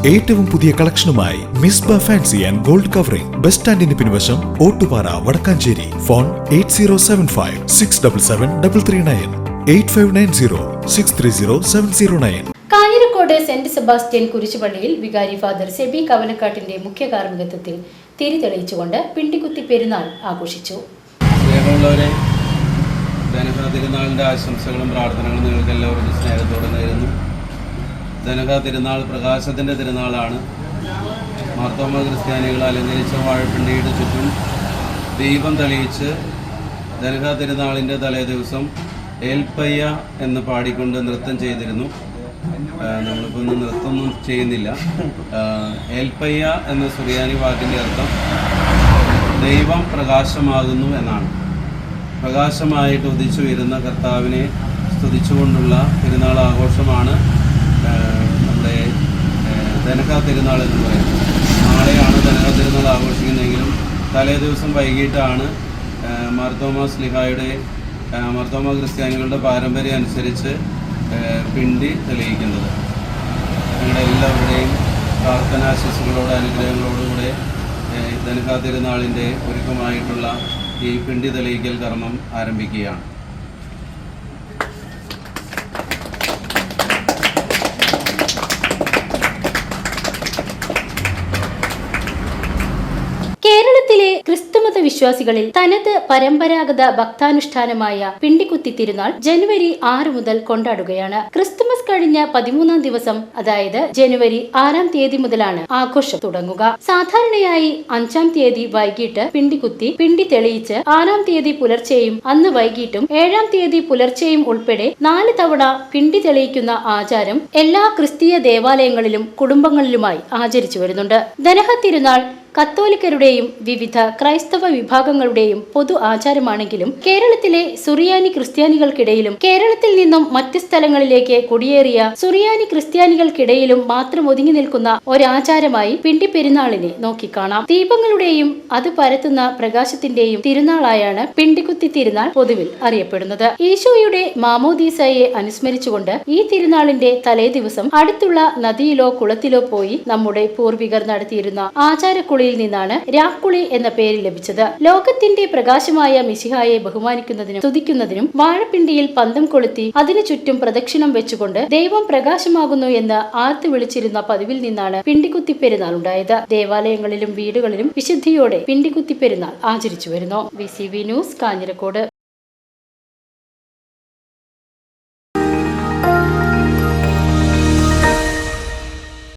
ഏറ്റവും പുതിയ കളക്ഷനുമായി Misba fancy and gold covering bus സ്റ്റാൻഡിന് പിൻവശം Ottupara Vadakkanchery. Phone 8075677339 8590630709. Kanjirakode saint Sebastian കുരിശുപള്ളിയിൽ വികാരി ഫാദർ സെബി കവനക്കാട്ടിന്റെ മുഖ്യ കാർമ്മികത്വത്തിൽ തിരി തെളിയിച്ചുകൊണ്ട് പിണ്ടിക്കുത്തി പെരുന്നാൾ ആഘോഷിച്ചു. തിരുനാളിൻ്റെ ആശംസകളും പ്രാർത്ഥനകളും നിങ്ങൾക്ക് എല്ലാവർക്കും സ്നേഹത്തോടെ നേരുന്നു. ധനക തിരുനാൾ പ്രകാശത്തിൻ്റെ തിരുനാളാണ്. മാർത്തോമ ക്രിസ്ത്യാനികൾ അലങ്കരിച്ച വാഴപ്പിണ്ടിയുടെ ചുറ്റും ദീപം തെളിയിച്ച് ധനക തിരുനാളിൻ്റെ തലേ ദിവസം ഏൽപ്പയ്യ എന്ന് പാടിക്കൊണ്ട് നൃത്തം ചെയ്തിരുന്നു. നമ്മളിപ്പോൾ ഒന്നും നൃത്തമൊന്നും ചെയ്യുന്നില്ല. ഏൽപ്പയ്യ എന്ന സുറിയാനി വാക്കിൻ്റെ അർത്ഥം ദൈവം പ്രകാശമാകുന്നു എന്നാണ്. പ്രകാശമായിട്ട് ഉദിച്ചു വരുന്ന കർത്താവിനെ സ്തുതിച്ചുകൊണ്ടുള്ള തിരുനാൾ ആഘോഷമാണ് നമ്മുടെ ധനക തിരുനാൾ എന്ന് പറയുന്നത്. നാളെയാണ് ധനക തിരുനാൾ ആഘോഷിക്കുന്നതെങ്കിലും തലേ ദിവസം വൈകിട്ടാണ് മാർത്തോമ സ്ലിഹായുടെ മാർത്തോമ ക്രിസ്ത്യാനികളുടെ പാരമ്പര്യം അനുസരിച്ച് പിണ്ടി തെളിയിക്കുന്നത്. ഞങ്ങളുടെ എല്ലാവരുടെയും പ്രാർത്ഥനാശിസുകളോട് അനുഗ്രഹങ്ങളോടുകൂടെ ധനക തിരുനാളിൻ്റെ ഒരുക്കമായിട്ടുള്ള ഈ പിണ്ടി തെളിയിക്കൽ കർമ്മം ആരംഭിക്കുകയാണ്. കേരളത്തിലെ ക്രിസ്തുമത വിശ്വാസികളിൽ തനത് പരമ്പരാഗത ഭക്താനുഷ്ഠാനമായ പിണ്ടിക്കുത്തി തിരുനാൾ ജനുവരി 6 മുതൽ കൊണ്ടാടുകയാണ്. ക്രിസ്തുമസ് കഴിഞ്ഞ 13-ാം ദിവസം, അതായത് ജനുവരി 6-ാം തീയതി മുതലാണ് ആഘോഷം തുടങ്ങുക. സാധാരണയായി 5-ാം തീയതി വൈകിട്ട് പിണ്ടിക്കുത്തി പിണ്ടി തെളിയിച്ച് 6-ാം തീയതി പുലർച്ചെയും അന്ന് വൈകിട്ടും 7-ാം തീയതി പുലർച്ചെയും ഉൾപ്പെടെ 4 തവണ പിണ്ടി തെളിയിക്കുന്ന ആചാരം എല്ലാ ക്രിസ്തീയ ദേവാലയങ്ങളിലും കുടുംബങ്ങളിലുമായി ആചരിച്ചു വരുന്നുണ്ട്. ധനക തിരുനാൾ കത്തോലിക്കരുടെയും വിവിധ ക്രൈസ്തവ വിഭാഗങ്ങളുടെയും പൊതു ആചാരമാണെങ്കിലും കേരളത്തിലെ സുറിയാനി ക്രിസ്ത്യാനികൾക്കിടയിലും കേരളത്തിൽ നിന്നും മറ്റ് സ്ഥലങ്ങളിലേക്ക് കുടിയേറിയ സുറിയാനി ക്രിസ്ത്യാനികൾക്കിടയിലും മാത്രം ഒതുങ്ങി നിൽക്കുന്ന ഒരാചാരമായി പിണ്ടി പെരുന്നാളിനെ നോക്കിക്കാണാം. ദീപങ്ങളുടെയും അത് പരത്തുന്ന പ്രകാശത്തിന്റെയും തിരുനാളായാണ് പിണ്ടിക്കുത്തി തിരുനാൾ പൊതുവിൽ അറിയപ്പെടുന്നത്. ഈശോയുടെ മാമോദീസയെ അനുസ്മരിച്ചുകൊണ്ട് ഈ തിരുനാളിന്റെ തലേ ദിവസം അടുത്തുള്ള നദിയിലോ കുളത്തിലോ പോയി നമ്മുടെ പൂർവികർ നടത്തിയിരുന്ന ആചാരക്കുളി നിന്നാണ് രാക്കുളി എന്ന പേര് ലഭിച്ചത്. ലോകത്തിന്റെ പ്രകാശമായ മിശിഹായെ ബഹുമാനിക്കുന്നതിനും സ്തുതിക്കുന്നതിനും വാഴപ്പിണ്ടിയിൽ പന്തം കൊളുത്തി അതിനു ചുറ്റും പ്രദക്ഷിണം വെച്ചുകൊണ്ട് ദൈവം പ്രകാശമാകുന്നു എന്ന് ആർത്തു വിളിച്ചിരുന്ന പതിവിൽ നിന്നാണ് പിണ്ടിക്കുത്തി പെരുന്നാൾ ഉണ്ടായത്. ദേവാലയങ്ങളിലും വീടുകളിലും വിശുദ്ധിയോടെ പിണ്ടിക്കുത്തി പെരുന്നാൾ ആചരിച്ചു വരുന്നു. VCV news, Kanjirakode.